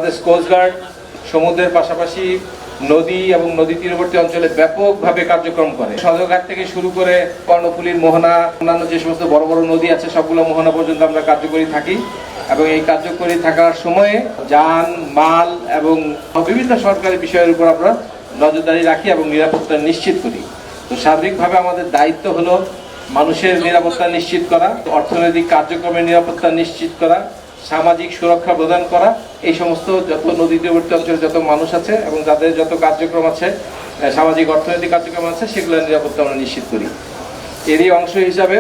Bangladesh coast guard সমুদ্রের পাশাপাশি নদী এবং নদী তীরবর্তী অঞ্চলে ব্যাপকভাবে কার্যক্রম করে। সদরঘাট থেকে শুরু করে কর্ণফুলীর মোহনা, অন্যান্য যে সমস্ত বড় বড় নদী আছে সবগুলো মোহনা পর্যন্ত আমরা কার্যকরী থাকি এবং এই কার্যকরী থাকার সময়ে যান, মাল এবং বিভিন্ন সরকারি বিষয়ের উপর আমরা নজরদারি রাখি এবং নিরাপত্তা নিশ্চিত করি। তো সার্বিকভাবে আমাদের দায়িত্ব হলো মানুষের নিরাপত্তা নিশ্চিত করা, অর্থনৈতিক কার্যক্রমের নিরাপত্তা নিশ্চিত করা, সামাজিক সুরক্ষা প্রদান করা। এই সমস্ত যত নদী তীরবর্তী অঞ্চলে যত মানুষ আছে এবং যাদের যত কার্যক্রম আছে, সামাজিক অর্থনৈতিক কার্যক্রম আছে, সেগুলোর নিরাপত্তা আমরা নিশ্চিত করি। এরই অংশ হিসাবে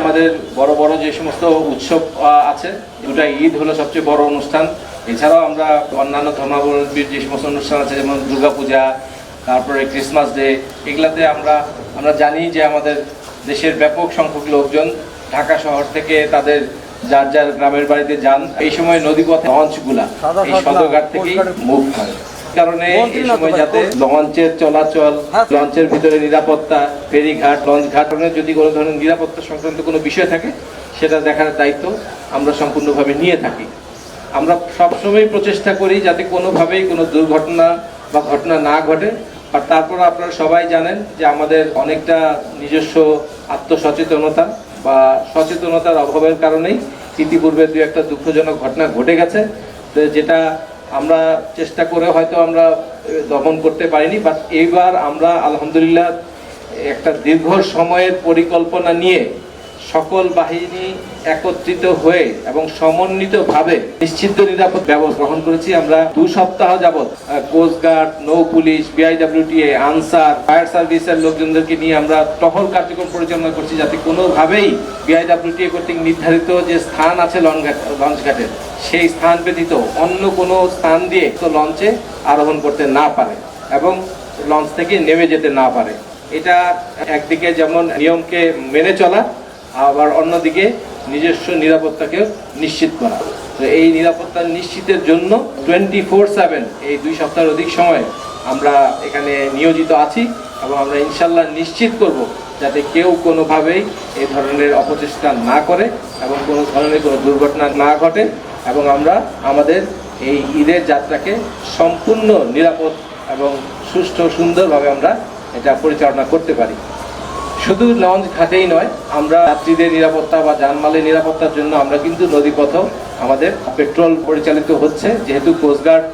আমাদের বড় বড় যে সমস্ত উৎসব আছে, দুটা ঈদ হলো সবচেয়ে বড় অনুষ্ঠান। এছাড়াও আমরা অন্যান্য ধর্মাবলম্বীর যে সমস্ত অনুষ্ঠান আছে, যেমন দুর্গাপূজা, তারপরে ক্রিসমাস ডে, এগুলাতে আমরা জানি যে আমাদের দেশের ব্যাপক সংখ্যক লোকজন ঢাকা শহর থেকে তাদের যার যার গ্রামের বাড়িতে যান। এই সময় নদীপথে লঞ্চগুলা এই সদরঘাট থেকেই মুভ হয়, কারণে এই সময় যাতে লঞ্চের চলাচল, লঞ্চের ভিতরে নিরাপত্তা, ফেরিঘাট, লঞ্চ ঘাট, যদি কোনো ধরনের নিরাপত্তা সংক্রান্ত কোনো বিষয় থাকে সেটা দেখার দায়িত্ব আমরা সম্পূর্ণভাবে নিয়ে থাকি। আমরা সবসময় প্রচেষ্টা করি যাতে কোনোভাবেই কোনো দুর্ঘটনা বা ঘটনা না ঘটে। আর তারপর আপনারা সবাই জানেন যে আমাদের অনেকটা নিজস্ব আত্মসচেতনতা বা সচেতনতার অভাবের কারণেই ইতিপূর্বে দু একটা দুঃখজনক ঘটনা ঘটে গেছে, যেটা আমরা চেষ্টা করে হয়তো আমরা দমন করতে পারিনি। বাট এইবার আমরা আলহামদুলিল্লাহ একটা দীর্ঘ সময়ের পরিকল্পনা নিয়ে সকল বাহিনী একত্রিত হয়ে এবং সমন্বিতভাবে নিশ্চিত নিরাপদ ব্যবস্থা গ্রহণ করেছি। আমরা 2 সপ্তাহ যাবৎ কোস্টগার্ড, নৌ পুলিশ, বিআইডব্লিউটিএ, আনসার, ফায়ার সার্ভিসের লোকজনদেরকে নিয়ে আমরা টহল কার্যক্রম পরিচালনা করছি, যাতে কোনোভাবেই বিআইডব্লিউটিএ কর্তৃক নির্ধারিত যে স্থান আছে লঞ্চঘাটের, সেই স্থান ব্যতীত অন্য কোনো স্থান দিয়ে তো লঞ্চে আরোহণ করতে না পারে এবং লঞ্চ থেকে নেমে যেতে না পারে। এটা একদিকে যেমন নিয়মকে মেনে চলা, আবার অন্যদিকে নিজস্ব নিরাপত্তাকেও নিশ্চিত করা। তো এই নিরাপত্তা নিশ্চিতের জন্য 24/7 এই 2 সপ্তাহের অধিক সময় আমরা এখানে নিয়োজিত আছি এবং আমরা ইনশাল্লাহ নিশ্চিত করব যাতে কেউ কোনোভাবেই এই ধরনের অপচেষ্টা না করে এবং কোনো ধরনের কোনো দুর্ঘটনা না ঘটে এবং আমরা আমাদের এই ঈদের যাত্রাকে সম্পূর্ণ নিরাপদ এবং সুষ্ঠু সুন্দরভাবে আমরা এটা পরিচালনা করতে পারি। শুধু লঞ্চ ঘাটেই নয়, আমরা যাত্রীদের নিরাপত্তা বা যানমালের নিরাপত্তার জন্য আমরা কিন্তু নদীপথেও আমাদের পেট্রোল পরিচালিত হচ্ছে। যেহেতু কোস্টগার্ড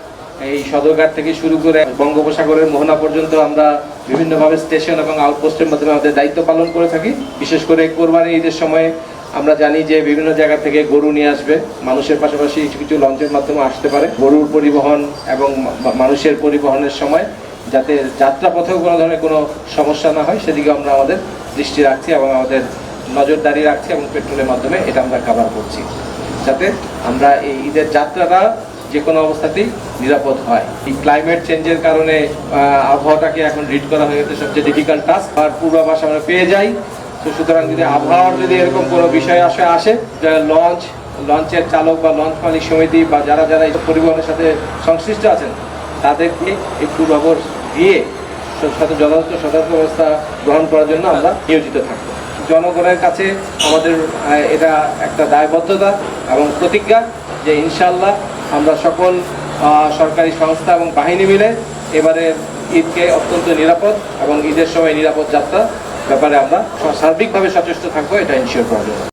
এই সদরঘাট থেকে শুরু করে বঙ্গোপসাগরের মোহনা পর্যন্ত আমরা বিভিন্নভাবে স্টেশন এবং আউটপোস্টের মাধ্যমে আমাদের দায়িত্ব পালন করে থাকি। বিশেষ করে কোরবানি ঈদের সময় আমরা জানি যে বিভিন্ন জায়গা থেকে গরু নিয়ে আসবে, মানুষের পাশাপাশি কিছু লঞ্চের মাধ্যমে আসতে পারে। গরুর পরিবহন এবং মানুষের পরিবহনের সময় যাতে যাত্রাপথেও কোনো ধরনের কোনো সমস্যা না হয় সেদিকে আমরা আমাদের দৃষ্টি রাখছি এবং আমাদের নজরদারি রাখছি এবং পেট্রোলের মাধ্যমে এটা আমরা কাভার করছি, যাতে আমরা এই ঈদের যাত্রাটা যে কোনো অবস্থাতেই নিরাপদ হয়। এই ক্লাইমেট চেঞ্জের কারণে আবহাওয়াটাকে এখন রিড করা হয়ে গেছে সবচেয়ে ডিফিকাল্ট টাস্ক, আর পূর্বাভাস আমরা পেয়ে যাই। তো সুতরাং যদি আবহাওয়ার যদি এরকম কোনো বিষয় আসে, লঞ্চের চালক বা লঞ্চ মালিক সমিতি বা যারা এই পরিবহনের সাথে সংশ্লিষ্ট আছেন তাদেরকে এই পূর্বাভাস দিয়ে যথাযথ সতর্ক ব্যবস্থা গ্রহণ করার জন্য আমরা নিয়োজিত থাকব। জনগণের কাছে আমাদের এটা একটা দায়বদ্ধতা এবং প্রতিজ্ঞা যে ইনশাআল্লাহ আমরা সকল সরকারি সংস্থা এবং বাহিনী মিলে এবারের ঈদকে অত্যন্ত নিরাপদ এবং ঈদের সময় নিরাপদ যাত্রা ব্যাপারে আমরা সার্বিকভাবে সচেষ্ট থাকবো, এটা ইনশিওর করা যাবে।